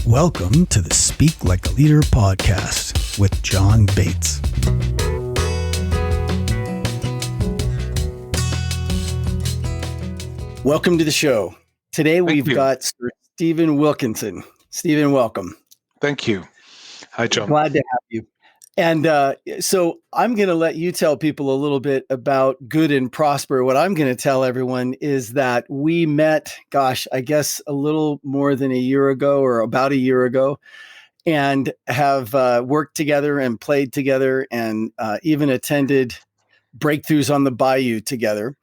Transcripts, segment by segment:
Welcome to the Speak Like a Leader podcast with John Bates. Welcome to the show. Today we've got Sir Stephen Wilkinson. Stephen, welcome. Thank you. Hi, John. Glad to have you. And so I'm going to let you tell people a little bit about Good and Prosper. What I'm going to tell everyone is that we met, I guess a little more than a year ago or about a year ago, and have worked together and played together and even attended breakthroughs on the Bayou together.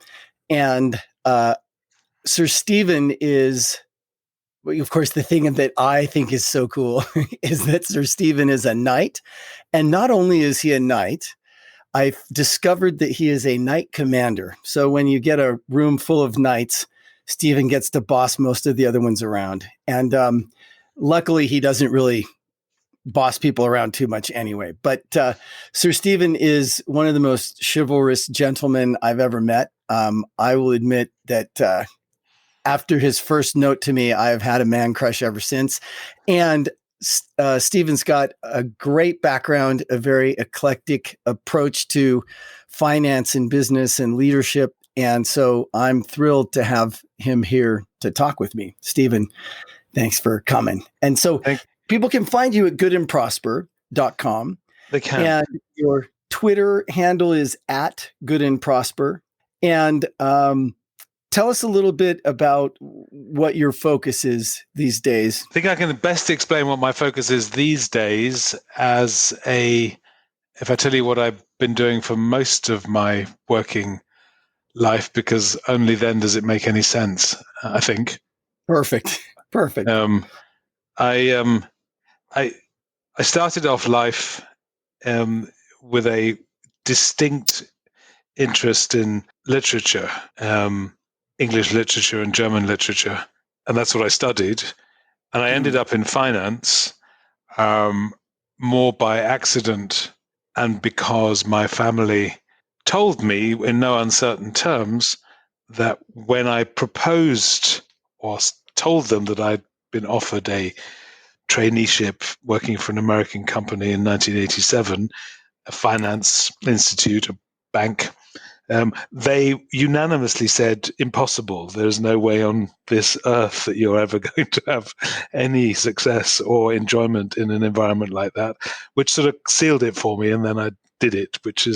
And Sir Stephen is, of course, the thing that I think is so cool is that Sir Stephen is a knight. And not only is he a knight, I've discovered that he is a knight commander. So when you get a room full of knights, Stephen gets to boss most of the other ones around. And luckily, he doesn't really boss people around too much anyway. But Sir Stephen is one of the most chivalrous gentlemen I've ever met. I will admit that after his first note to me, I've had a man crush ever since. And Stephen's got a great background, a very eclectic approach to finance and business and leadership. And so I'm thrilled to have him here to talk with me. Stephen, thanks for coming. And so people can find you at goodandprosper.com. They can. And your Twitter handle is at goodandprosper. And tell us a little bit about what your focus is these days. I think I can best explain what my focus is these days if I tell you what I've been doing for most of my working life, because only then does it make any sense, I think. Perfect. I started off life with a distinct interest in literature, English literature and German literature. And that's what I studied. And I ended up in finance more by accident and because my family told me in no uncertain terms that when I proposed or told them that I'd been offered a traineeship working for an American company in 1987, a finance institute, a bank, they unanimously said, impossible. There's no way on this earth that you're ever going to have any success or enjoyment in an environment like that, which sort of sealed it for me. And then I did it, which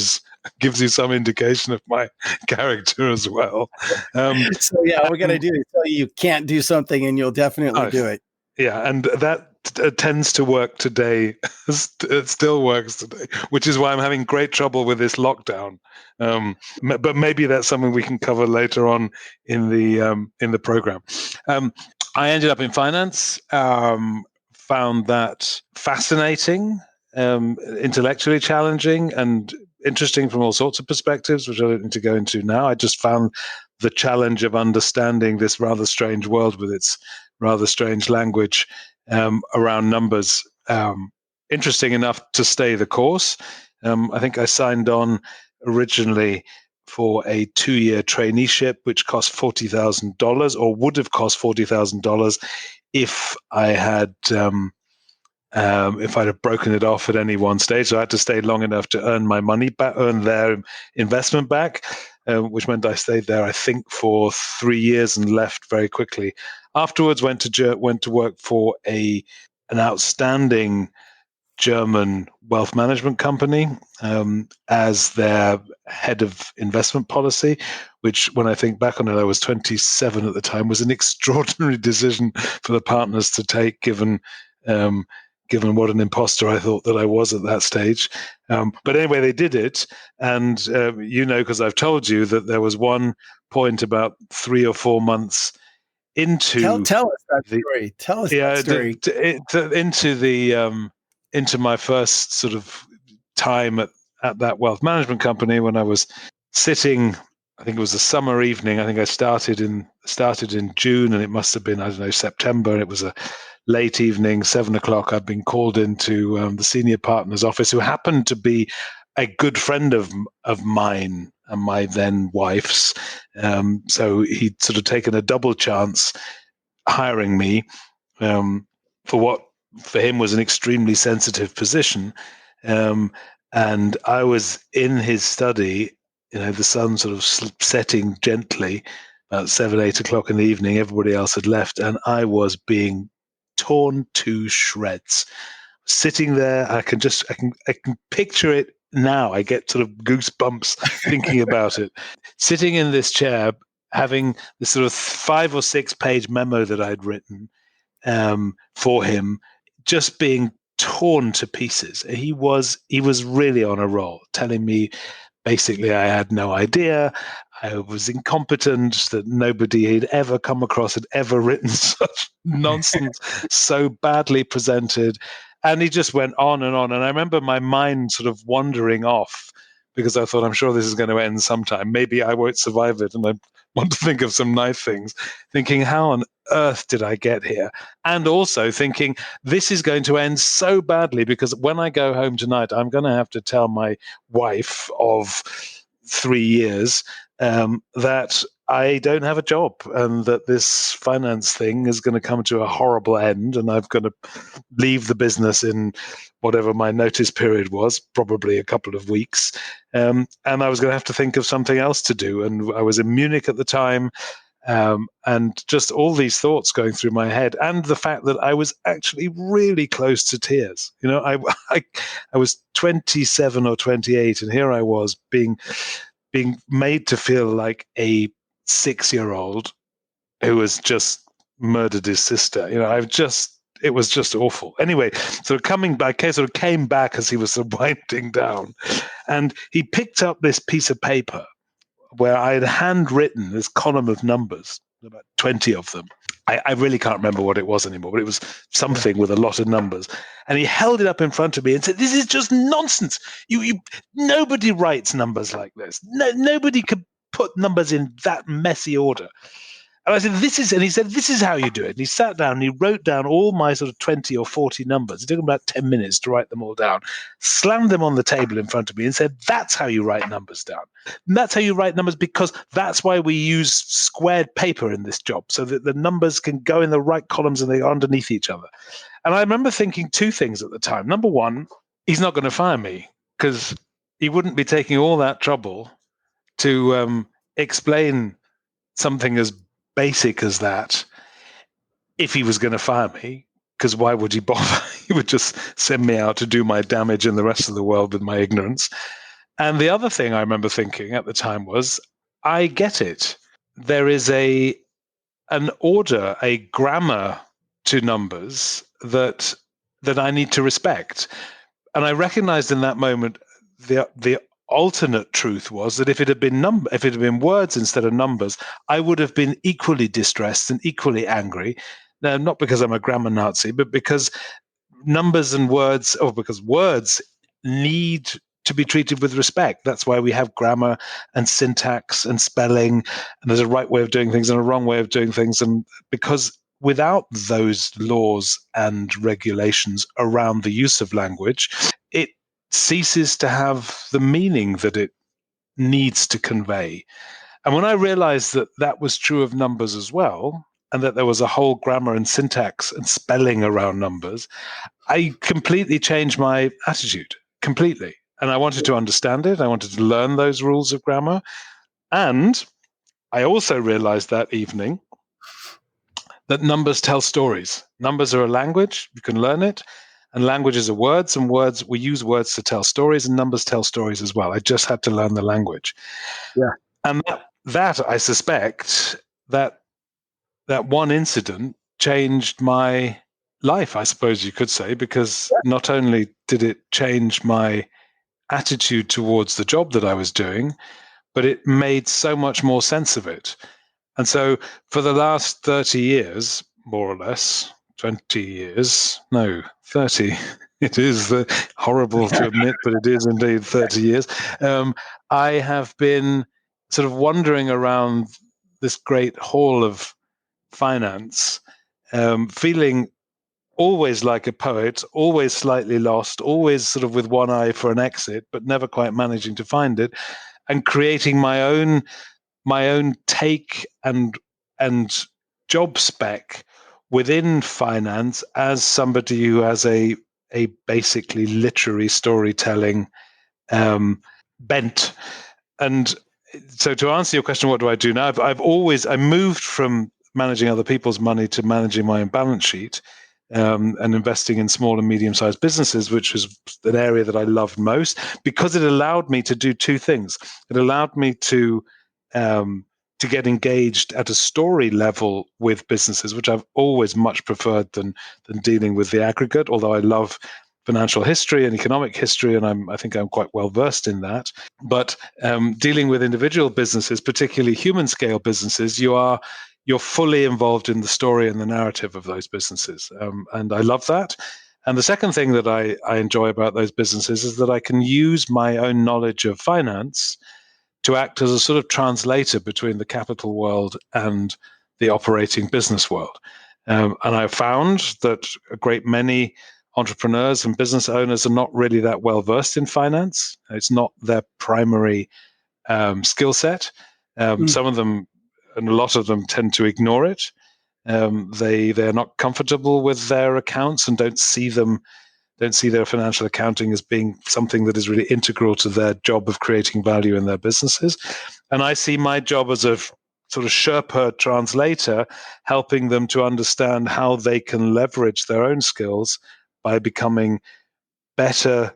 gives you some indication of my character as well. So what we're going to do is tell you can't do something and you'll definitely do it. Yeah, and that tends to work today. It still works today, which is why I'm having great trouble with this lockdown. But maybe that's something we can cover later on in the program. I ended up in finance, found that fascinating, intellectually challenging, and interesting from all sorts of perspectives, which I don't need to go into now. I just found the challenge of understanding this rather strange world with its rather strange language around numbers interesting enough to stay the course. I think I signed on originally for a 2-year traineeship, which cost $40,000 or would have cost $40,000 if I had if I'd have broken it off at any one stage. So I had to stay long enough to earn my money back, earn their investment back, which meant I stayed there, I think, for 3 years and left very quickly. Afterwards, went to work for an outstanding German wealth management company as their head of investment policy, which, when I think back on it, I was 27 at the time, was an extraordinary decision for the partners to take, given what an imposter I thought that I was at that stage. But anyway, they did it. And because I've told you that there was one point about 3 or 4 months into... Tell us that story. Tell us that story. Into my first sort of time at that wealth management company, when I was sitting, I think it was a summer evening. I think I started in June, and it must have been, September. And it was a late evening, 7:00. I'd been called into the senior partner's office, who happened to be a good friend of mine and my then wife's. So he'd sort of taken a double chance hiring me for what for him was an extremely sensitive position. And I was in his study, the sun sort of setting gently about 7, 8 o'clock in the evening. Everybody else had left, and I was being torn to shreds. Sitting there, I can picture it now. I get sort of goosebumps thinking about it. Sitting in this chair, having this sort of 5 or 6 page memo that I'd written for him, just being torn to pieces. He was really on a roll, telling me basically I had no idea, I was incompetent, that nobody had ever come across had ever written such nonsense, so badly presented. And he just went on and on. And I remember my mind sort of wandering off, because I thought, I'm sure this is going to end sometime. Maybe I won't survive it. And I want to think of some nice things, thinking, how on earth did I get here? And also thinking, this is going to end so badly, because when I go home tonight, I'm going to have to tell my wife of 3 years that I don't have a job, and that this finance thing is going to come to a horrible end, and I've got to leave the business in whatever my notice period was, probably a couple of weeks. And I was going to have to think of something else to do. And I was in Munich at the time, and just all these thoughts going through my head, and the fact that I was actually really close to tears. I was 27 or 28, and here I was being made to feel like a 6-year-old who has just murdered his sister. It was just awful. Anyway, so coming back, I sort of came back as he was sort of winding down, and he picked up this piece of paper where I had handwritten this column of numbers, about 20 of them. I really can't remember what it was anymore, but it was something with a lot of numbers. And he held it up in front of me and said, "This is just nonsense. Nobody writes numbers like this. Nobody could put numbers in that messy order." And I said, and he said, "This is how you do it." And he sat down and he wrote down all my sort of 20 or 40 numbers. It took him about 10 minutes to write them all down, slammed them on the table in front of me and said, "That's how you write numbers down. And that's how you write numbers, because that's why we use squared paper in this job, so that the numbers can go in the right columns and they are underneath each other." And I remember thinking 2 things at the time. Number one, he's not going to fire me, because he wouldn't be taking all that trouble to explain something as basic as that if he was going to fire me, because why would he bother? He would just send me out to do my damage in the rest of the world with my ignorance. And the other thing I remember thinking at the time was, I get it. There is an order, a grammar to numbers that I need to respect. And I recognized in that moment the alternate truth was that if it had been words instead of numbers, I would have been equally distressed and equally angry. Now, not because I'm a grammar Nazi, but because because words need to be treated with respect. That's why we have grammar and syntax and spelling, and there's a right way of doing things and a wrong way of doing things. And because without those laws and regulations around the use of language, it ceases to have the meaning that it needs to convey. And when I realized that that was true of numbers as well, and that there was a whole grammar and syntax and spelling around numbers, I completely changed my attitude, completely. And I wanted to understand it. I wanted to learn those rules of grammar. And I also realized that evening that numbers tell stories. Numbers are a language. You can learn it. And languages are words, and we use words to tell stories, and numbers tell stories as well. I just had to learn the language. Yeah. And that I suspect that one incident changed my life, I suppose you could say, because not only did it change my attitude towards the job that I was doing, but it made so much more sense of it. And so for the last 30 years, more or less, 20 years, no, 30, it is horrible to admit, but it is indeed 30 years, I have been sort of wandering around this great hall of finance, feeling always like a poet, always slightly lost, always sort of with one eye for an exit, but never quite managing to find it, and creating my own take and job spec within finance as somebody who has a basically literary storytelling bent. And so to answer your question, what do I do now? I moved from managing other people's money to managing my own balance sheet, and investing in small and medium-sized businesses, which was an area that I loved most because it allowed me to do two things. It allowed me to get engaged at a story level with businesses, which I've always much preferred than dealing with the aggregate, although I love financial history and economic history, and I think I'm quite well versed in that. But dealing with individual businesses, particularly human scale businesses, you're fully involved in the story and the narrative of those businesses, and I love that. And the second thing that I enjoy about those businesses is that I can use my own knowledge of finance to act as a sort of translator between the capital world and the operating business world. And I found that a great many entrepreneurs and business owners are not really that well versed in finance. It's not their primary skill set. Some of them, and a lot of them, tend to ignore it. They are not comfortable with their accounts and don't see their financial accounting as being something that is really integral to their job of creating value in their businesses. And I see my job as a sort of Sherpa translator, helping them to understand how they can leverage their own skills by becoming better,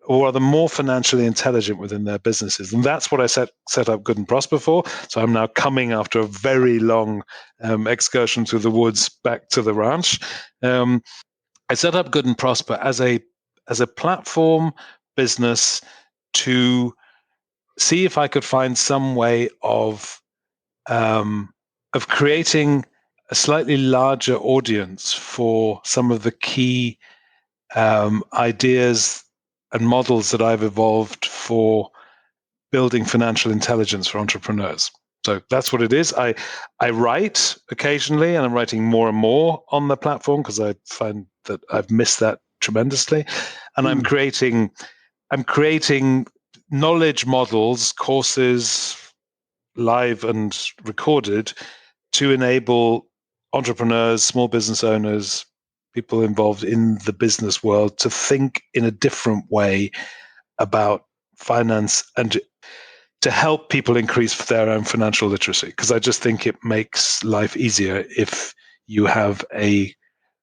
or rather more financially intelligent within their businesses. And that's what I set up Good and Prosper for. So I'm now coming after a very long excursion through the woods back to the ranch. I set up Good and Prosper as a platform business to see if I could find some way of creating a slightly larger audience for some of the key ideas and models that I've evolved for building financial intelligence for entrepreneurs. So that's what it is. I write occasionally, and I'm writing more and more on the platform because I find that I've missed that tremendously. And I'm creating knowledge models, courses, live and recorded, to enable entrepreneurs, small business owners, people involved in the business world to think in a different way about finance and to help people increase their own financial literacy. Because I just think it makes life easier if you have a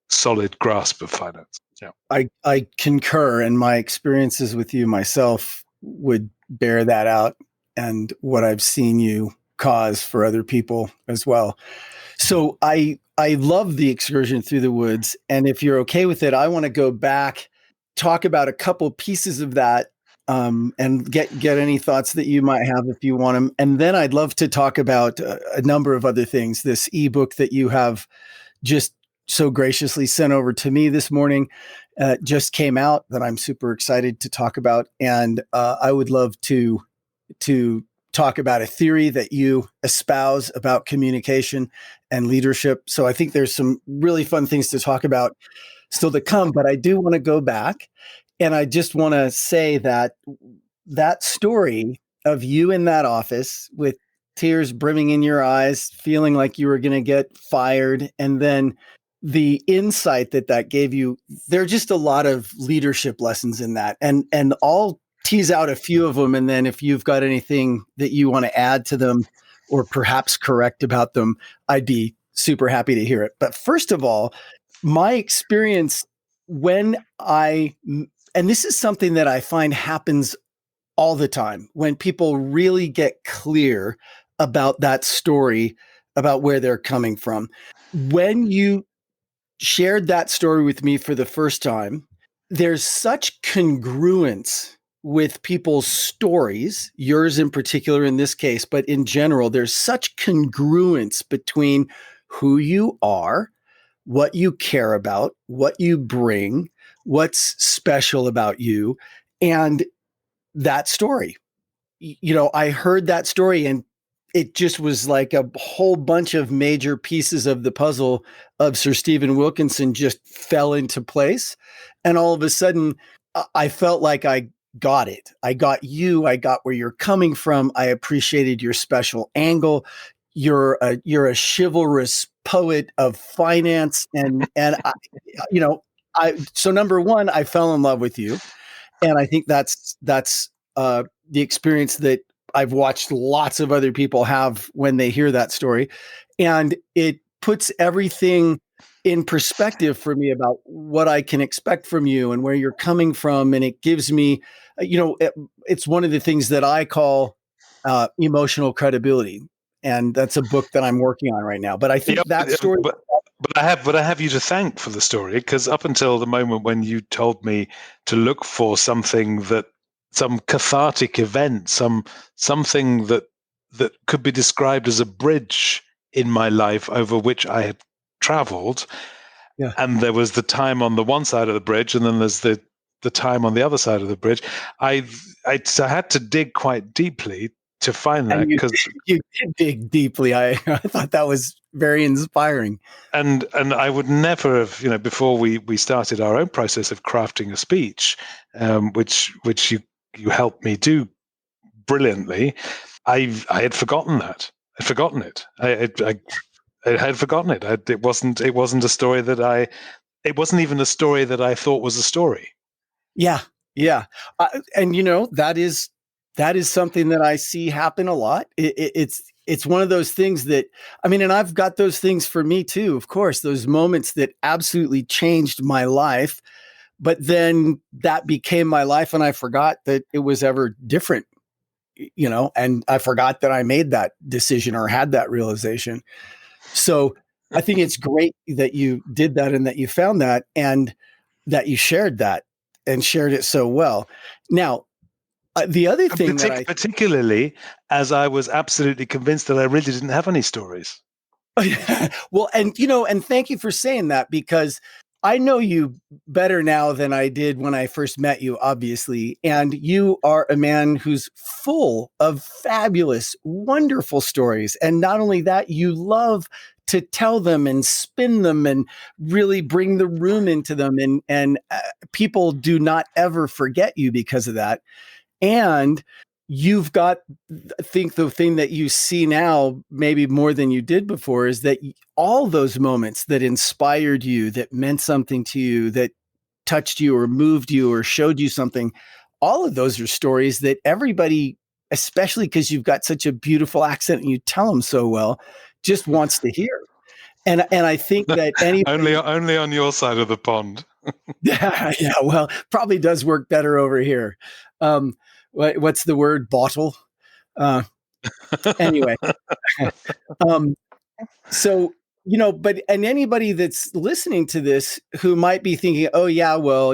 solid grasp of finance. Yeah. I concur, and my experiences with you myself would bear that out, and what I've seen you cause for other people as well. So I love the excursion through the woods, and if you're okay with it, I want to go back, talk about a couple pieces of that, and get any thoughts that you might have if you want them. And then I'd love to talk about a number of other things. This ebook that you have just so graciously sent over to me this morning just came out that I'm super excited to talk about. And I would love to talk about a theory that you espouse about communication and leadership. So I think there's some really fun things to talk about still to come, but I do want to go back, and I just want to say that story of you in that office with tears brimming in your eyes, feeling like you were going to get fired, and then the insight that gave you, there are just a lot of leadership lessons in that. And I'll tease out a few of them. And then if you've got anything that you want to add to them or perhaps correct about them, I'd be super happy to hear it. But first of all, my experience and this is something that I find happens all the time when people really get clear about that story, about where they're coming from. When you shared that story with me for the first time, there's such congruence with people's stories, yours in particular in this case, but in general, there's such congruence between who you are, what you care about, what you bring, what's special about you, and that story. You know, I heard that story and it just was like a whole bunch of major pieces of the puzzle of Sir Stephen Wilkinson just fell into place. And all of a sudden, I felt like I got it. I got you. I got where you're coming from. I appreciated your special angle. you're a chivalrous poet of finance, and so number one, I fell in love with you, and I think that's the experience that I've watched lots of other people have when they hear that story, and it puts everything in perspective for me about what I can expect from you and where you're coming from, and it gives me, it's one of the things that I call emotional credibility, and that's a book that I'm working on right now. But I think that story. But I have you to thank for the story, because up until the moment when you told me to look for something some cathartic event, something that could be described as a bridge in my life over which I had traveled, and there was the time on the one side of the bridge, and then there's the time on the other side of the bridge. I had to dig quite deeply to find that, because you did dig deeply. I thought that was very inspiring. And I would never have, before we started our own process of crafting a speech, which you helped me do brilliantly. I had forgotten that. I'd forgotten it. I had forgotten it. It wasn't a story that it wasn't even a story that I thought was a story. Yeah. And that is something that I see happen a lot. It's one of those things that, and I've got those things for me too, of course, those moments that absolutely changed my life, but then that became my life and I forgot that it was ever different, and I forgot that I made that decision or had that realization. So I think it's great that you did that and that you found that and that you shared that and shared it so well. Now, the other thing particularly as I was absolutely convinced that I really didn't have any stories. Well, and thank you for saying that, because I know you better now than I did when I first met you, obviously. And you are a man who's full of fabulous, wonderful stories. And not only that, you love to tell them and spin them and really bring the room into them. And people do not ever forget you because of that. And you've got, I think the thing that you see now, maybe more than you did before, is that all those moments that inspired you, that meant something to you, that touched you or moved you or showed you something, all of those are stories that everybody, especially because you've got such a beautiful accent and you tell them so well, just wants to hear. And I think that only on your side of the pond. Yeah, well, probably does work better over here. What's the word? Bottle. Anyway. So, and anybody that's listening to this who might be thinking, oh yeah, well,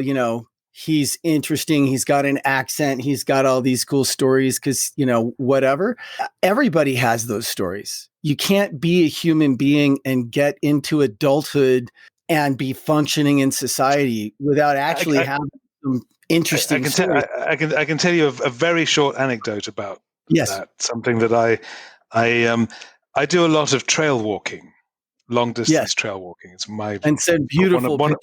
he's interesting. He's got an accent. He's got all these cool stories because, whatever. Everybody has those stories. You can't be a human being and get into adulthood and be functioning in society without actually having some interesting stories. I can tell you a very short anecdote about that. Something that I do a lot of trail walking, long distance trail walking. It's and send beautiful pictures.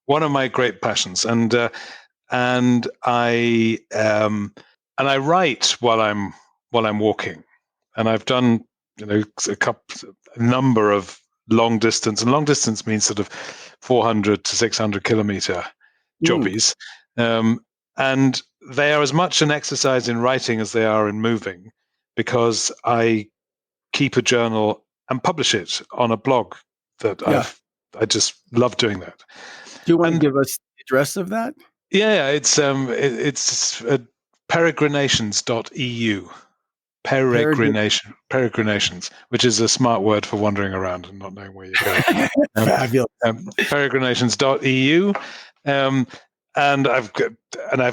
One of my great passions, and I write while I'm walking, and I've done a number of long distance, and long distance means sort of 400 to 600 kilometer jobbies, and they are as much an exercise in writing as they are in moving, because I keep a journal and publish it on a blog that I just love doing that. Do you want to give us the address of that? Yeah, it's peregrinations.eu. Peregrinations, which is a smart word for wandering around and not knowing where you're going. Peregrinations.eu. And I've got a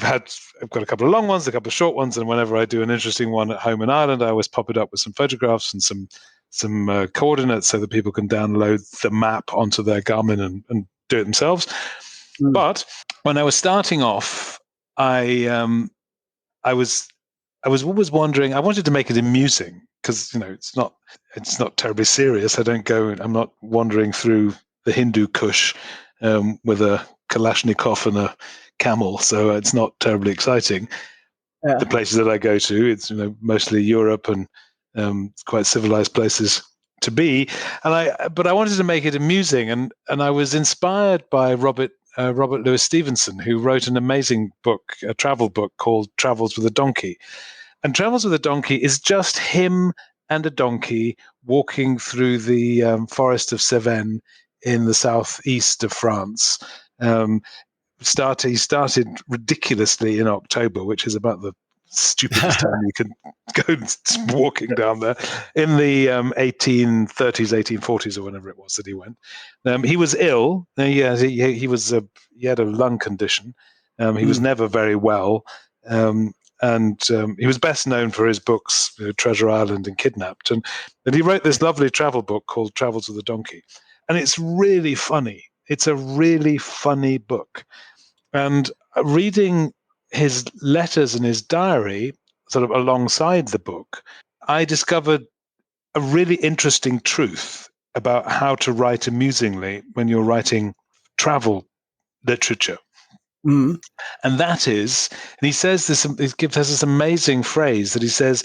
couple of long ones, a couple of short ones, and whenever I do an interesting one at home in Ireland, I always pop it up with some photographs and some coordinates so that people can download the map onto their Garmin and do it themselves. But when I was starting off, I was always wondering. I wanted to make it amusing because it's not terribly serious. I'm not wandering through the Hindu Kush with a Kalashnikov and a camel, so it's not terribly exciting. The places that I go to, it's mostly Europe and quite civilized places to be. But I wanted to make it amusing, and I was inspired by Robert Louis Stevenson, who wrote an amazing book, a travel book called Travels with a Donkey. And Travels with a Donkey is just him and a donkey walking through the forest of Cevennes in the southeast of France. He started ridiculously in October, which is about the stupidest time you can go walking down there, in the 1830s, 1840s, or whenever it was that he went. He was ill. He had a lung condition. He was never very well. And he was best known for his books, Treasure Island and Kidnapped. And he wrote this lovely travel book called Travels with a Donkey. And it's really funny. It's a really funny book. And reading his letters and his diary sort of alongside the book, I discovered a really interesting truth about how to write amusingly when you're writing travel literature. Mm-hmm. And that is, and he says this, he gives us this amazing phrase that he says,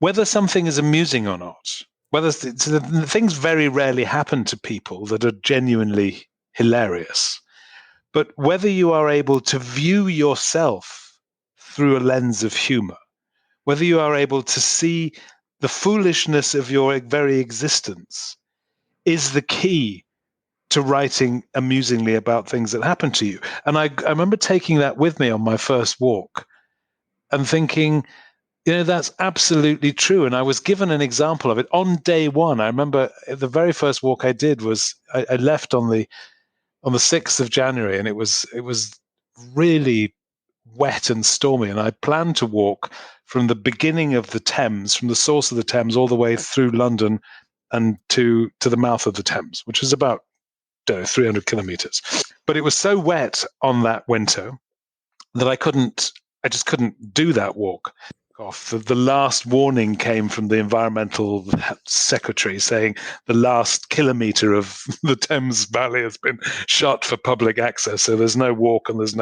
whether something is amusing or not, the things very rarely happen to people that are genuinely hilarious, but whether you are able to view yourself through a lens of humor, whether you are able to see the foolishness of your very existence, is the key to writing amusingly about things that happen to you. And I remember taking that with me on my first walk and thinking, that's absolutely true. And I was given an example of it on day one. I remember the very first walk I did was I left on the 6th of January, and it was really wet and stormy. And I planned to walk from the beginning of the Thames, from the source of the Thames, all the way through London and to the mouth of the Thames, which is about 300 kilometers. But it was so wet on that winter that I just couldn't do that walk. The last warning came from the environmental secretary saying the last kilometre of the Thames Valley has been shut for public access, so there's no walk and there's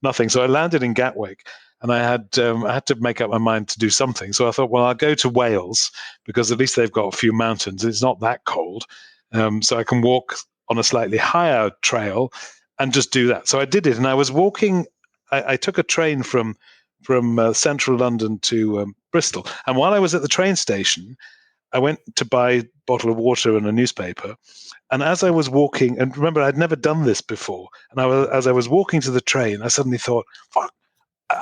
nothing. So I landed in Gatwick, and I had to make up my mind to do something. So I thought, well, I'll go to Wales because at least they've got a few mountains. It's not that cold, so I can walk on a slightly higher trail and just do that. So I did it, and I was walking. I took a train from central London to Bristol. And while I was at the train station, I went to buy a bottle of water and a newspaper. And as I was walking, and remember, I'd never done this before. And as I was walking to the train, I suddenly thought, fuck,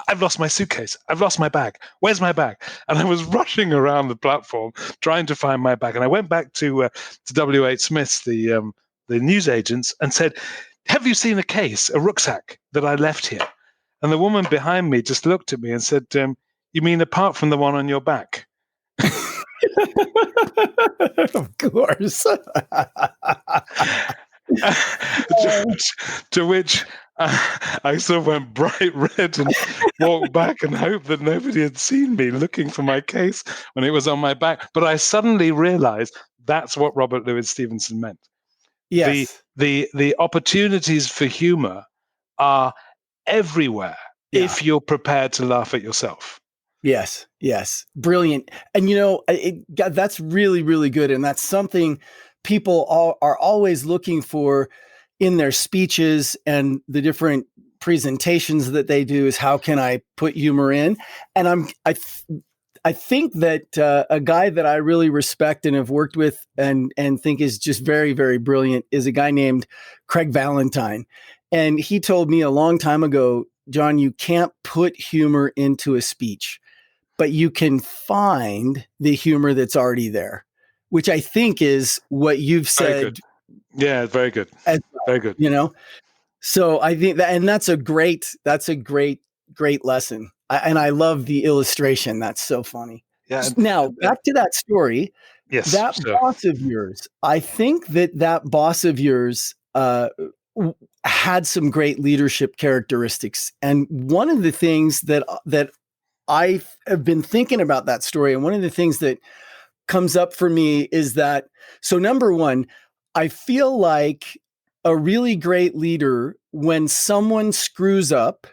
I've lost my suitcase. I've lost my bag. Where's my bag? And I was rushing around the platform trying to find my bag. And I went back to W.H. Smith's, the newsagents, and said, have you seen a rucksack that I left here? And the woman behind me just looked at me and said, you mean apart from the one on your back? Of course. To which I sort of went bright red and walked back and hoped that nobody had seen me looking for my case when it was on my back. But I suddenly realized that's what Robert Louis Stevenson meant. Yes. The opportunities for humor are everywhere if you're prepared to laugh at yourself. Yes. Brilliant. And that's really, really good. And that's something people are always looking for in their speeches and the different presentations that they do, is how can I put humor in? And I think that a guy that I really respect and have worked with and think is just very, very brilliant is a guy named Craig Valentine. And he told me a long time ago, John, you can't put humor into a speech, but you can find the humor that's already there, which I think is what you've said. Very good. Yeah, very good. Very good. So I think that's a great lesson. And I love the illustration. That's so funny. Yeah. Now, back to that story. Yes. That boss of yours, I think that boss of yours had some great leadership characteristics. And one of the things that I have been thinking about that story, and one of the things that comes up for me is that, so number one, I feel like a really great leader, when someone screws up,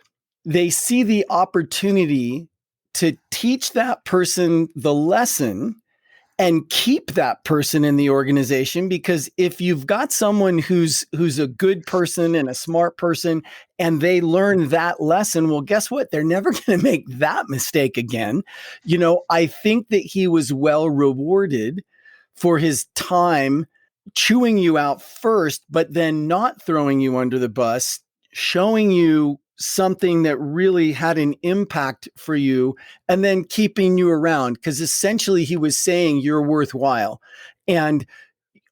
they see the opportunity to teach that person the lesson and keep that person in the organization, because if you've got someone who's a good person and a smart person and they learn that lesson, well, guess what? They're never going to make that mistake again. I think that he was well rewarded for his time chewing you out first, but then not throwing you under the bus, showing you something that really had an impact for you, and then keeping you around, because essentially he was saying you're worthwhile and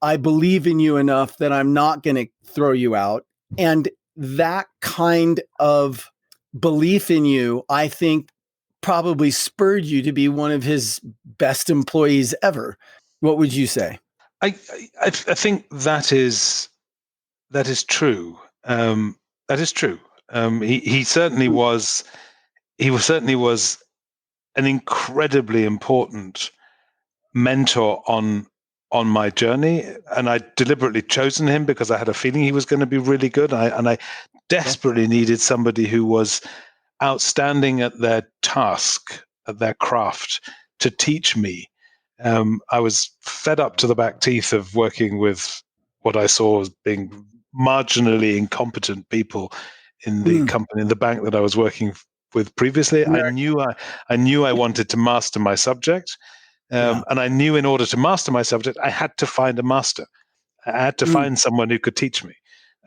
I believe in you enough that I'm not going to throw you out. And that kind of belief in you, I think, probably spurred you to be one of his best employees ever. What would you say? I think that is true. That is true. He certainly was. Certainly was an incredibly important mentor on my journey, and I deliberately chosen him because I had a feeling he was going to be really good. I desperately needed somebody who was outstanding at their task, at their craft, to teach me. I was fed up to the back teeth of working with what I saw as being marginally incompetent people in the company, in the bank that I was working with previously. I knew I wanted to master my subject, and I knew in order to master my subject, I had to find a master. I had to find someone who could teach me,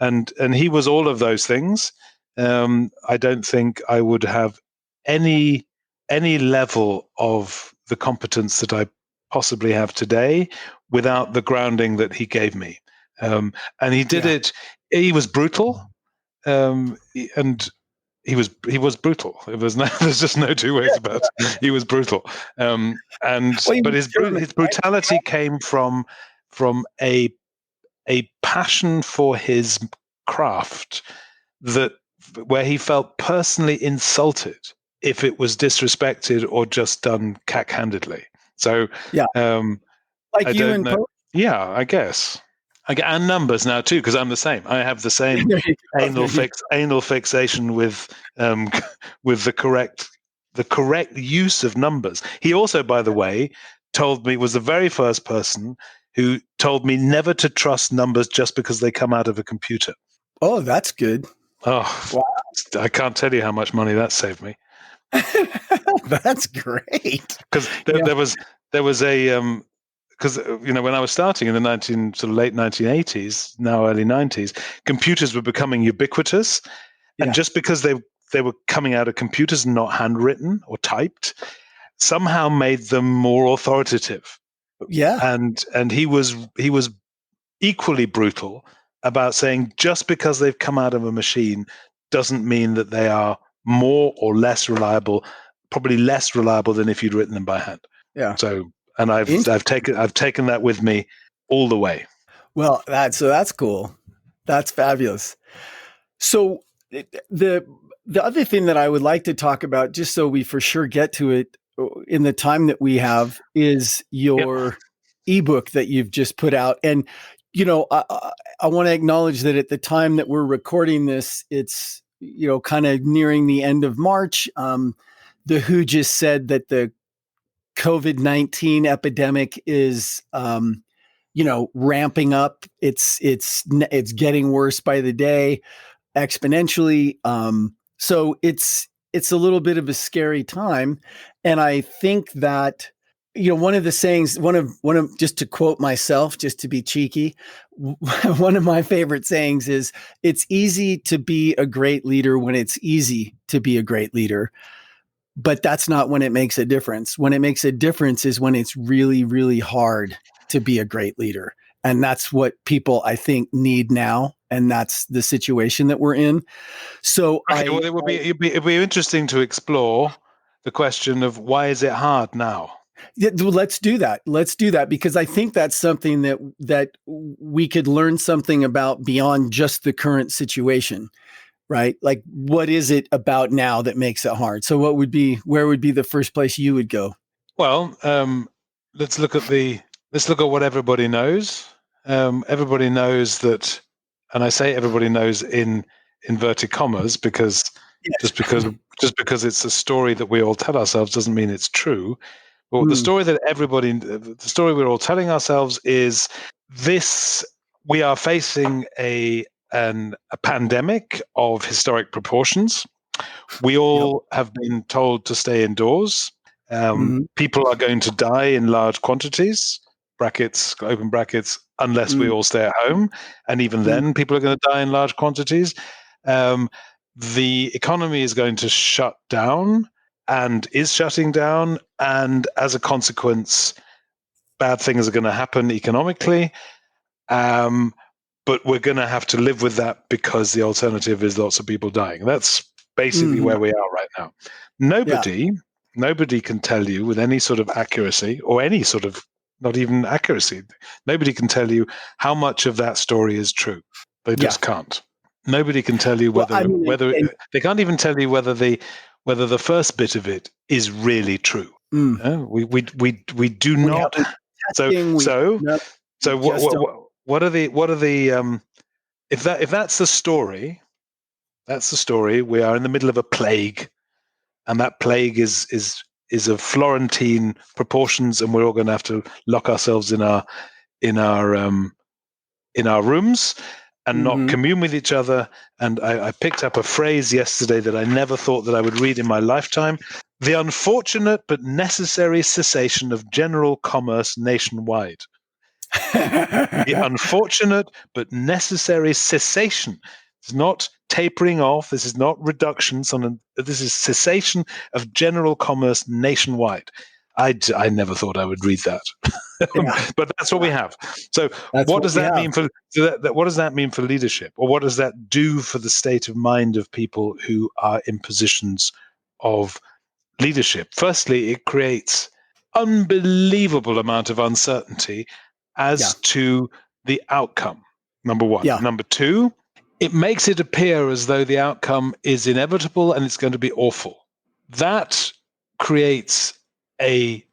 and he was all of those things. I don't think I would have any level of the competence that I possibly have today without the grounding that he gave me. And he did it. He was brutal, and he was brutal. There's just no two ways about it. He was brutal. But his brutality came from a passion for his craft where he felt personally insulted if it was disrespected or just done cack-handedly. So, like I you don't and know. Yeah, I guess. And numbers now too, because I'm the same. I have the same anal fixation with the correct use of numbers. He also, by the way, was the very first person who told me never to trust numbers just because they come out of a computer. Oh, that's good. Oh, wow. I can't tell you how much money that saved me. That's great. Because there was a because when I was starting in the late 1980s, now early 90s, computers were becoming ubiquitous, and just because they were coming out of computers and not handwritten or typed, somehow made them more authoritative. Yeah, and he was equally brutal about saying just because they've come out of a machine doesn't mean that they are more or less reliable. Probably less reliable than if you'd written them by hand. Yeah. So, and I've taken that with me all the way. Well, that's cool. That's fabulous. So the other thing that I would like to talk about, just so we for sure get to it in the time that we have, is your ebook that you've just put out. And I want to acknowledge that at the time that we're recording this, it's kind of nearing the end of March. The WHO just said that the COVID-19 epidemic is, ramping up. It's getting worse by the day, exponentially. So it's a little bit of a scary time, and I think that one of the sayings, one of just to quote myself, just to be cheeky, one of my favorite sayings is, "It's easy to be a great leader when it's easy to be a great leader." But that's not when it makes a difference. When it makes a difference is when it's really, really hard to be a great leader. And that's what people, I think, need now. And that's the situation that we're in. So it'd be interesting to explore the question of why is it hard now? Yeah, well, let's do that. Because I think that's something that we could learn something about beyond just the current situation. Right? Like, what is it about now that makes it hard? So where would be the first place you would go? Well, let's look at what everybody knows. Everybody knows that, and I say everybody knows in inverted commas, because just because it's a story that we all tell ourselves doesn't mean it's true. Well, the story that the story we're all telling ourselves is this: we are facing a pandemic of historic proportions. We all have been told to stay indoors. People are going to die in large quantities, brackets, open brackets, unless we all stay at home. And even then, people are going to die in large quantities. The economy is going to shut down and is shutting down. And as a consequence, bad things are going to happen economically. But we're going to have to live with that because the alternative is lots of people dying. That's basically where we are right now. Nobody can tell you with any sort of accuracy, or any sort of, not even accuracy, nobody can tell you how much of that story is true. They just can't. Nobody can tell you whether they can't even tell you whether the first bit of it is really true. We do not. What are the if that's the story? That's the story. We are in the middle of a plague, and that plague is of Florentine proportions, and we're all going to have to lock ourselves in our rooms and not commune with each other. And I picked up a phrase yesterday that I never thought that I would read in my lifetime: the unfortunate but necessary cessation of general commerce nationwide. The unfortunate but necessary cessation. It's not tapering off. This is not reduction. This is cessation of general commerce nationwide. I never thought I would read that, but that's what we have. So what does that mean for what does that mean for leadership, or what does that do for the state of mind of people who are in positions of leadership? Firstly, it creates unbelievable amount of uncertainty as to the outcome. Number one. Number two, it makes it appear as though the outcome is inevitable and it's going to be awful. That creates a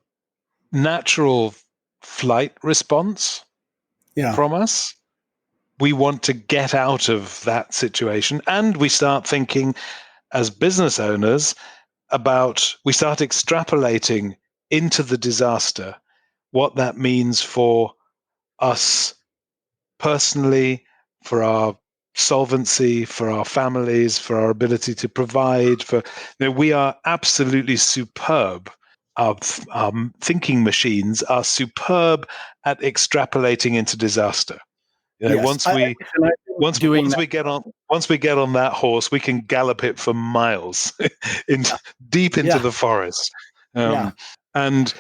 natural flight response from us. We want to get out of that situation, and we start thinking as business owners we start extrapolating into the disaster what that means for us personally, for our solvency, for our families, for our ability to provide. We are absolutely superb. Our thinking machines are superb at extrapolating into disaster. Once we get on that horse, we can gallop it for miles deep into the forest. And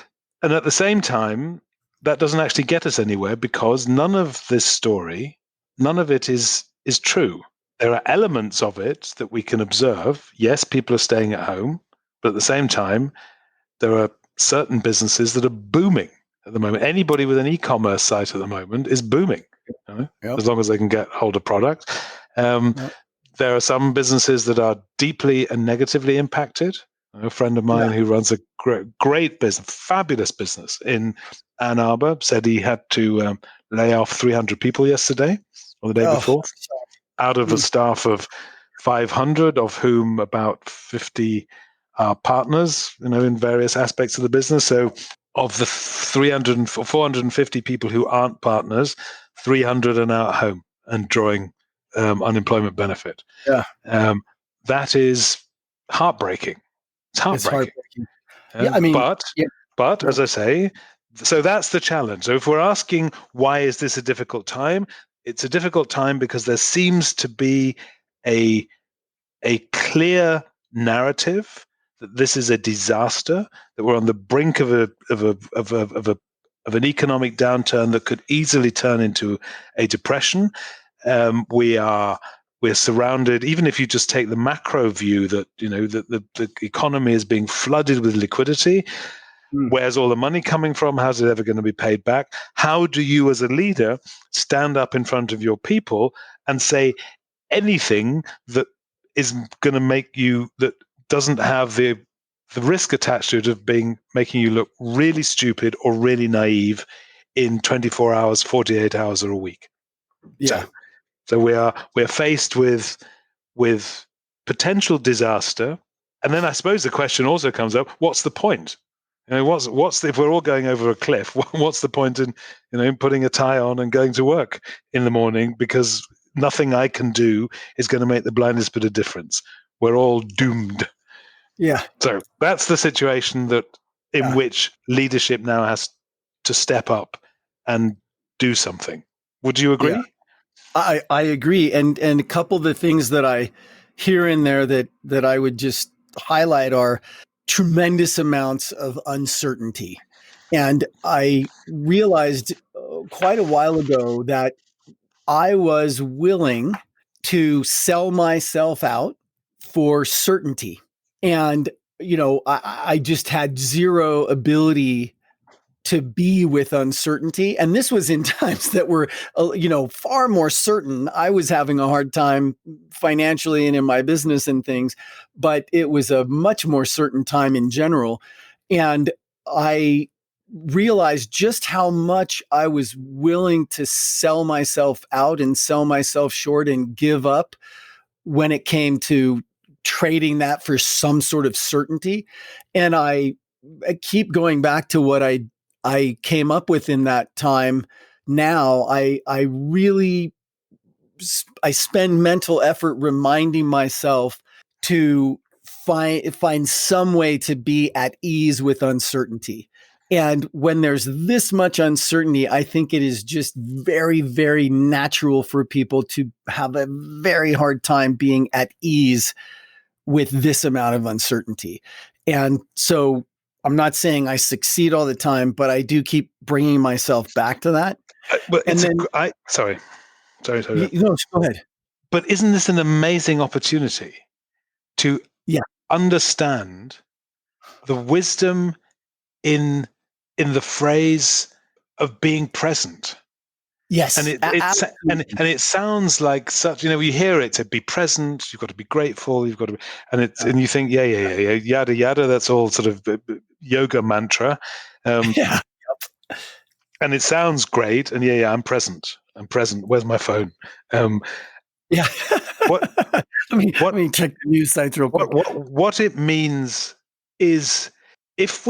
at the same time, that doesn't actually get us anywhere, because none of this story, none of it is true. There are elements of it that we can observe. Yes, people are staying at home, but at the same time, there are certain businesses that are booming at the moment. Anybody with an e-commerce site at the moment is booming, as long as they can get hold of product. There are some businesses that are deeply and negatively impacted. A friend of mine who runs a great business, fabulous business in Ann Arbor, said he had to lay off 300 people yesterday or the day before, out of a staff of 500, of whom about 50 are partners, in various aspects of the business. So of the 450 people who aren't partners, 300 are now at home and drawing unemployment benefit. That is heartbreaking. It's heartbreaking. But as I say, so that's the challenge. So if we're asking why is this a difficult time, it's a difficult time because there seems to be a clear narrative that this is a disaster, that we're on the brink of an economic downturn that could easily turn into a depression. We're surrounded, even if you just take the macro view that, that the economy is being flooded with liquidity. Where's all the money coming from? How's it ever going to be paid back? How do you as a leader stand up in front of your people and say anything that is going to make you, that doesn't have the risk attached to it of making you look really stupid or really naive in 24 hours, 48 hours or a week? So we're faced with potential disaster, and then I suppose the question also comes up: what's the point? What's if we're all going over a cliff? What's the point in putting a tie on and going to work in the morning, because nothing I can do is going to make the blindest bit of difference. We're all doomed. Yeah. So that's the situation in which leadership now has to step up and do something. Would you agree? Yeah. I agree. And a couple of the things that I hear in there that I would just highlight are tremendous amounts of uncertainty. And I realized quite a while ago that I was willing to sell myself out for certainty. And, I just had zero ability to be with uncertainty. And this was in times that were, far more certain. I was having a hard time financially and in my business and things, but it was a much more certain time in general. And I realized just how much I was willing to sell myself out and sell myself short and give up when it came to trading that for some sort of certainty. And I keep going back to what I came up with in that time. Now I really spend mental effort reminding myself to find some way to be at ease with uncertainty. And when there's this much uncertainty, I think it is just very, very natural for people to have a very hard time being at ease with this amount of uncertainty. And so I'm not saying I succeed all the time, but I do keep bringing myself back to that. But and then, sorry. Go ahead. But isn't this an amazing opportunity to understand the wisdom in the phrase of being present? Yes, and it sounds like such. You hear it to be present. You've got to be grateful. You've got to, and you think, yada yada. That's all sort of yoga mantra. And it sounds great. And I'm present. I'm present. Where's my phone? What? let me check the news sites real quick. What it means is if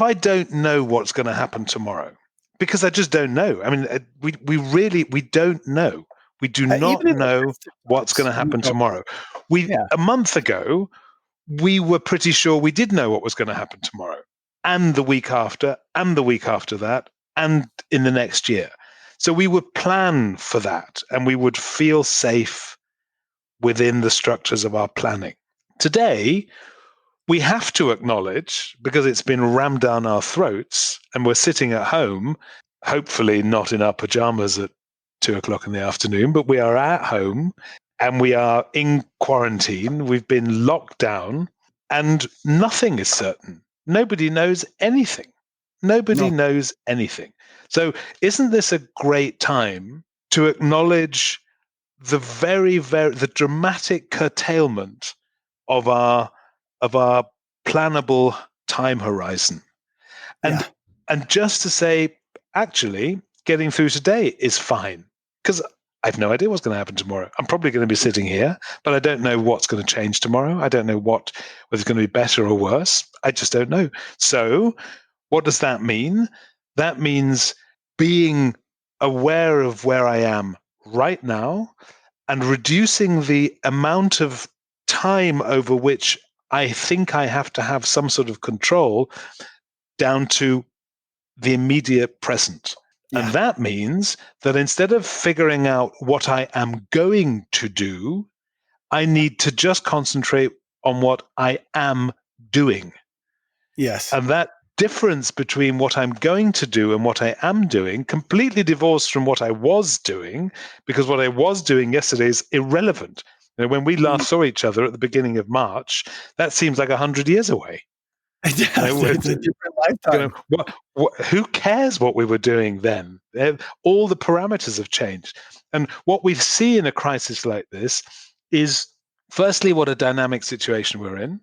I don't know what's going to happen tomorrow, because I just don't know. I mean, we don't know. We do not know what's going to happen tomorrow. A month ago, we were pretty sure we did know what was going to happen tomorrow, and the week after, and the week after that, and in the next year. So we would plan for that, and we would feel safe within the structures of our planning. Today, we have to acknowledge, because it's been rammed down our throats, and we're sitting at home, hopefully not in our pajamas at 2:00 in the afternoon, but we are at home and we are in quarantine. We've been locked down and nothing is certain. Nobody knows anything. Nobody knows anything. So isn't this a great time to acknowledge the the dramatic curtailment of our plannable time horizon, and just to say, actually, getting through today is fine, because I have no idea what's going to happen tomorrow. I'm probably going to be sitting here, but I don't know what's going to change tomorrow. I don't know whether it's going to be better or worse. I just don't know. So what does that mean? That means being aware of where I am right now and reducing the amount of time over which I think I have to have some sort of control down to the immediate present. Yeah. And that means that instead of figuring out what I am going to do, I need to just concentrate on what I am doing. Yes. And that difference between what I'm going to do and what I am doing, completely divorced from what I was doing, because what I was doing yesterday is irrelevant. When we last saw each other at the beginning of March, that seems like 100 years away. It's a different lifetime. Who cares what we were doing then? All the parameters have changed. And what we see in a crisis like this is, firstly, what a dynamic situation we're in,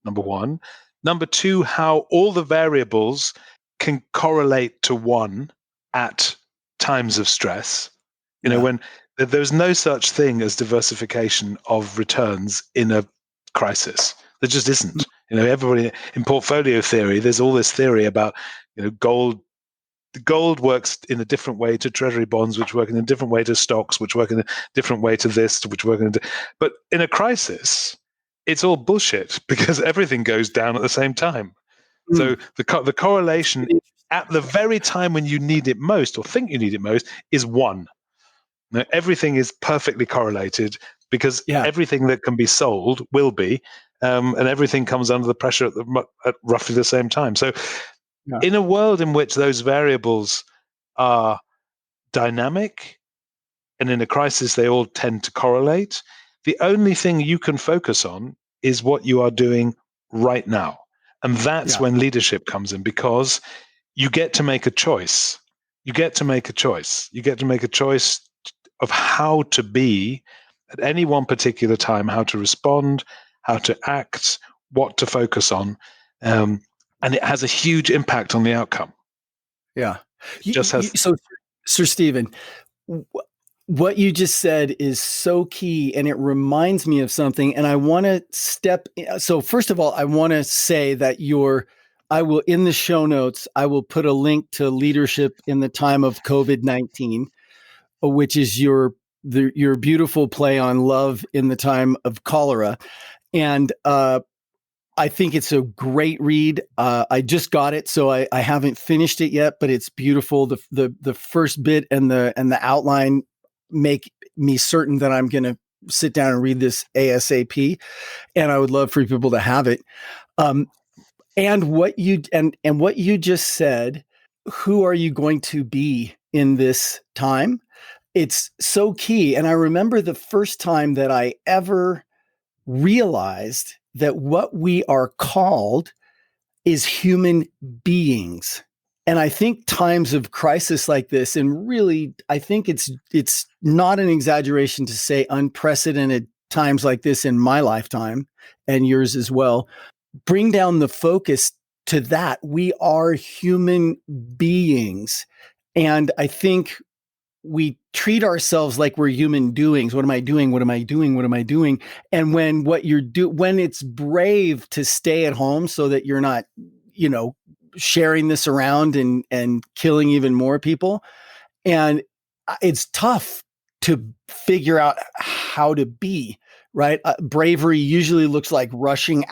number one. Number two, how all the variables can correlate to one at times of stress. When there's no such thing as diversification of returns in a crisis. There just isn't. Everybody in portfolio theory, there's all this theory about, gold. Gold works in a different way to treasury bonds, which work in a different way to stocks, which work in a different way to this, which work but in a crisis, it's all bullshit because everything goes down at the same time. So the correlation at the very time when you need it most or think you need it most is 1. Now, everything is perfectly correlated because everything that can be sold will be, and everything comes under the pressure at roughly the same time. So in a world in which those variables are dynamic, and in a crisis they all tend to correlate, the only thing you can focus on is what you are doing right now. And that's when leadership comes in, because you get to make a choice. You get to make a choice. You get to make a choice of how to be at any one particular time, how to respond, how to act, what to focus on. And it has a huge impact on the outcome. Yeah. So, Sir Stephen, what you just said is so key, and it reminds me of something. And I want to so first of all, I want to say that I will, in the show notes, I will put a link to Leadership in the Time of COVID-19, which is your beautiful play on love in the time of cholera. And, I think it's a great read. I just got it, so I haven't finished it yet, but it's beautiful. The first bit and the outline make me certain that I'm going to sit down and read this ASAP, and I would love for people to have it. And what you just said, who are you going to be in this time? It's so key. And I remember the first time that I ever realized that what we are called is human beings. And I think times of crisis like this, and really, I think it's not an exaggeration to say unprecedented times like this in my lifetime and yours as well, bring down the focus to that. We are human beings. And I think we treat ourselves like we're human doings. What am I doing? What am I doing? What am I doing? And when when it's brave to stay at home so that you're not, sharing this around and killing even more people. And it's tough to figure out how to be, right? Bravery usually looks like rushing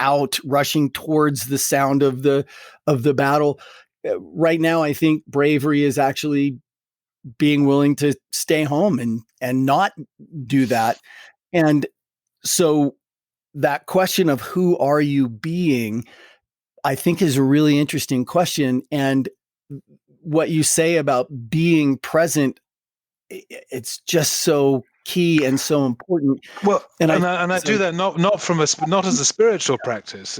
towards the sound of the battle. Right now, I think bravery is actually being willing to stay home and not do that. And so that question of who are you being, I think, is a really interesting question. And what you say about being present, it's just so key and so important. Well, and I do that not as a spiritual practice.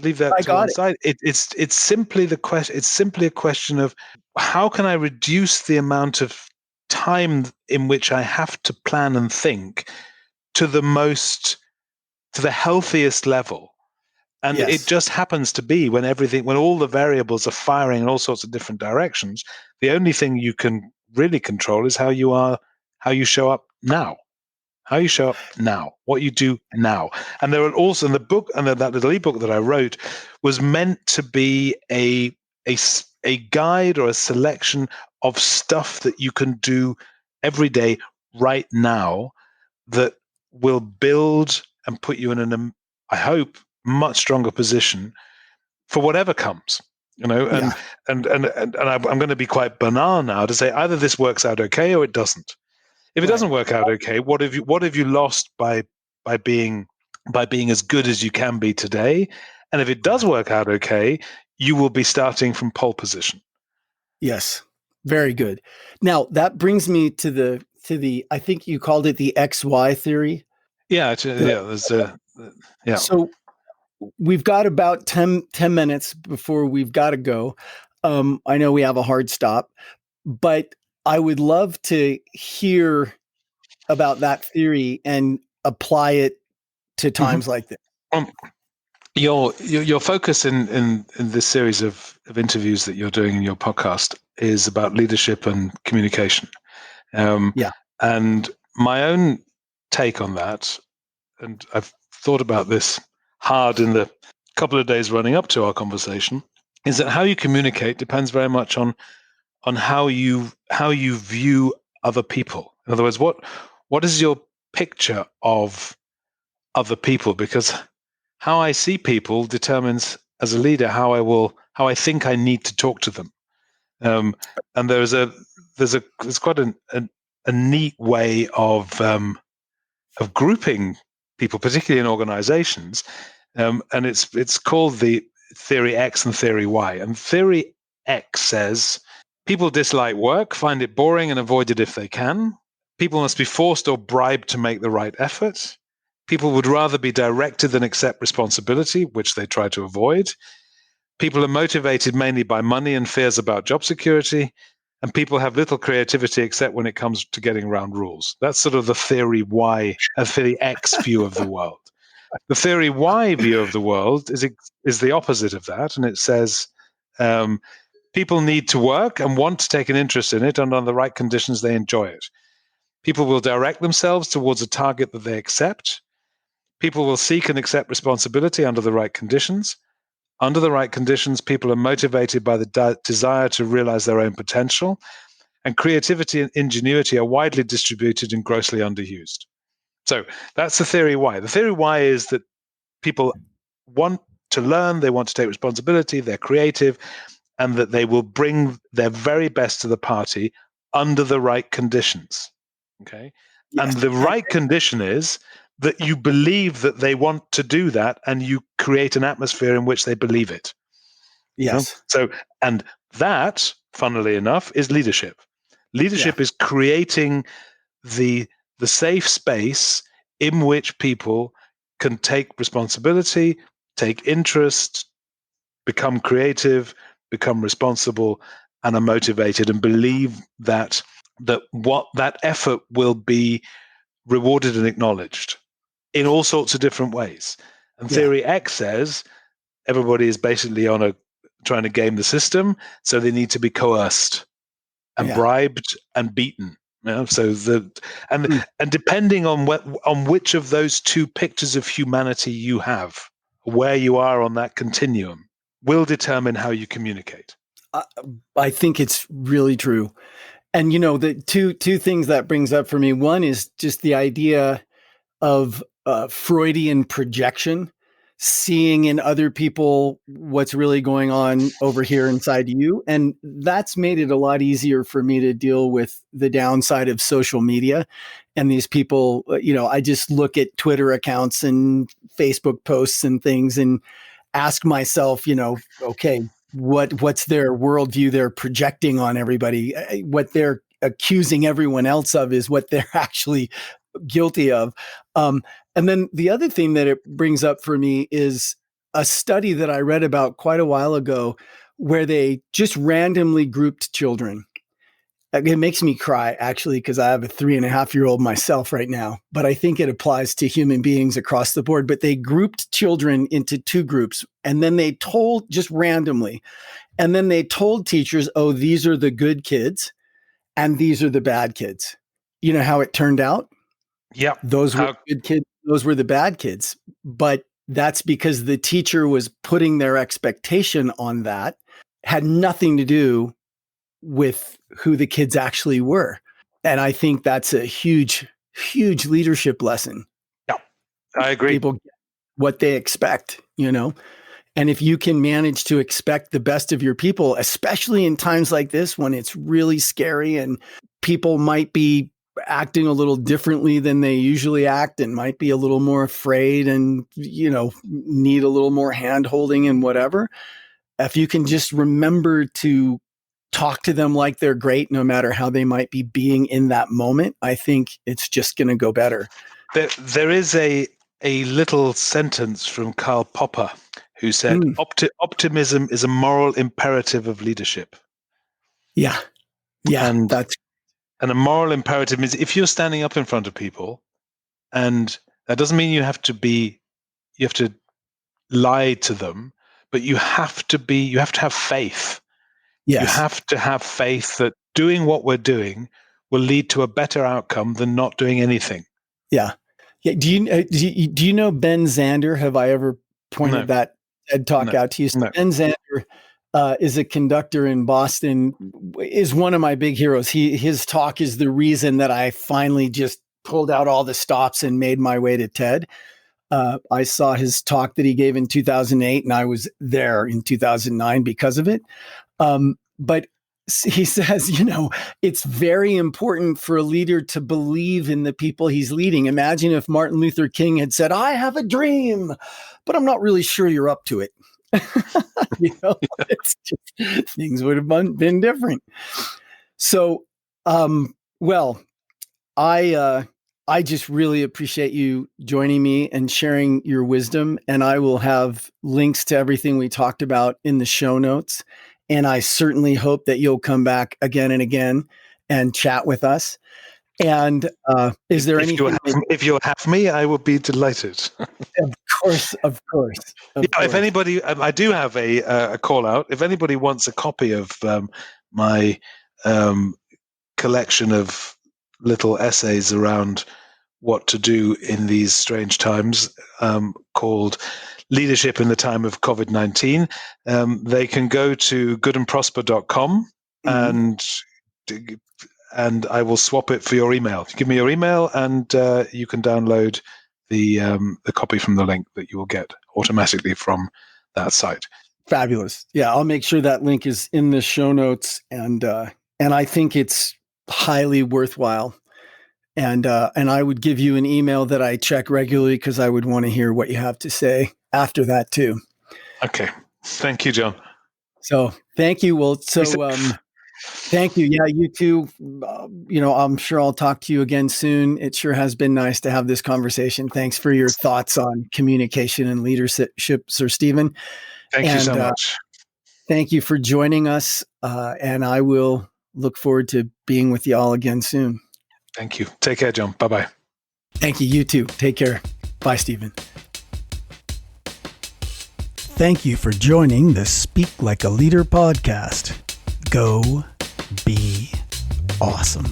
Leave that to one side. It's simply the question. It's simply a question of how can I reduce the amount of time in which I have to plan and think to the healthiest level. And it just happens to be when all the variables are firing in all sorts of different directions, the only thing you can really control is how you show up now. How you show up now, what you do now. And there are also in the book, and that little ebook that I wrote was meant to be a guide or a selection of stuff that you can do every day right now that will build and put you in I hope, much stronger position for whatever comes. And I'm going to be quite banal now to say either this works out okay or it doesn't. If it doesn't work out okay, what have you lost by being as good as you can be today? And if it does work out okay, you will be starting from pole position. Yes, very good. Now that brings me to the I think you called it the XY theory. Yeah, yeah. So we've got about 10 minutes before we've got to go. I know we have a hard stop, but I would love to hear about that theory and apply it to times like this. Your focus in this series of interviews that you're doing in your podcast is about leadership and communication. And my own take on that, and I've thought about this hard in the couple of days running up to our conversation, is that how you communicate depends very much on how you view other people. In other words, what is your picture of other people? Because how I see people determines, as a leader, how I think I need to talk to them. And there's quite a neat way of grouping people, particularly in organizations, and it's called the theory X and theory Y. And theory X says people dislike work, find it boring, and avoid it if they can. People must be forced or bribed to make the right effort. People would rather be directed than accept responsibility, which they try to avoid. People are motivated mainly by money and fears about job security. And people have little creativity except when it comes to getting around rules. That's sort of the theory Y, theory X view of the world. The theory Y view of the world is the opposite of that. And it says people need to work and want to take an interest in it, and under the right conditions, they enjoy it. People will direct themselves towards a target that they accept. People will seek and accept responsibility under the right conditions. Under the right conditions, people are motivated by the desire to realize their own potential, and creativity and ingenuity are widely distributed and grossly underused. So that's the theory Y. The theory Y is that people want to learn, they want to take responsibility, they're creative, and that they will bring their very best to the party under the right conditions. Okay? Yes. And the right condition is that you believe that they want to do that, and you create an atmosphere in which they believe it. Yes. So, and that, funnily enough, is leadership. Leadership is creating the safe space in which people can take responsibility, take interest, become creative, become responsible, and are motivated, and believe that what that effort will be rewarded and acknowledged in all sorts of different ways. And theory X says everybody is basically trying to game the system, so they need to be coerced and bribed and beaten. So and depending on which of those two pictures of humanity you have, where you are on that continuum, will determine how you communicate. I think it's really true. And the two things that brings up for me, one is just the idea of Freudian projection, seeing in other people what's really going on over here inside you. And that's made it a lot easier for me to deal with the downside of social media and these people. I just look at Twitter accounts and Facebook posts and things and ask myself, okay, what's their worldview they're projecting on everybody? What they're accusing everyone else of is what they're actually guilty of. And then the other thing that it brings up for me is a study that I read about quite a while ago where they just randomly grouped children. It makes me cry, actually, because I have a 3.5-year-old myself right now, but I think it applies to human beings across the board. But they grouped children into two groups, and then they told just randomly, and then they told teachers, oh, these are the good kids and these are the bad kids. You know how it turned out? Yeah. Those were good kids. Those were the bad kids. But that's because the teacher was putting their expectation on that, had nothing to do with who the kids actually were. And I think that's a huge, huge leadership lesson. Yeah, I agree. People get what they expect, And if you can manage to expect the best of your people, especially in times like this when it's really scary and people might be acting a little differently than they usually act and might be a little more afraid and, need a little more hand holding and whatever. If you can just remember to talk to them like they're great, no matter how they might be being in that moment, I think it's just going to go better. There is a little sentence from Karl Popper who said, optimism is a moral imperative of leadership. Yeah. And a moral imperative means if you're standing up in front of people, and that doesn't mean you have to lie to them, but you have to have faith. Yes. You have to have faith that doing what we're doing will lead to a better outcome than not doing anything. Yeah. Do you know Ben Zander? Have I ever pointed that TED Talk out to you. So No. Ben Zander is a conductor in Boston, is one of my big heroes. His talk is the reason that I finally just pulled out all the stops and made my way to TED. I saw his talk that he gave in 2008, and I was there in 2009 because of it. But he says, it's very important for a leader to believe in the people he's leading. Imagine if Martin Luther King had said, I have a dream, but I'm not really sure you're up to it. It's just, things would have been different. So, I just really appreciate you joining me and sharing your wisdom. And I will have links to everything we talked about in the show notes. And I certainly hope that you'll come back again and again and chat with us. And is there anything? If you'll have me, I will be delighted. Of course. If anybody, I do have a call out. If anybody wants a copy of my collection of little essays around what to do in these strange times, called Leadership in the Time of COVID-19, they can go to goodandprosper.com and I will swap it for your email. Give me your email and you can download the copy from the link that you will get automatically from that site. Fabulous. Yeah, I'll make sure that link is in the show notes, and I think it's highly worthwhile. And I would give you an email that I check regularly because I would want to hear what you have to say after that too. Okay. Thank you, John. So thank you. Well, thank you. Yeah, you too. I'm sure I'll talk to you again soon. It sure has been nice to have this conversation. Thanks for your thoughts on communication and leadership, Sir Stephen. Thank you so much. Thank you for joining us. And I will look forward to being with you all again soon. Thank you. Take care, John. Bye-bye. Thank you. You too. Take care. Bye, Stephen. Thank you for joining the Speak Like a Leader podcast. Go be awesome.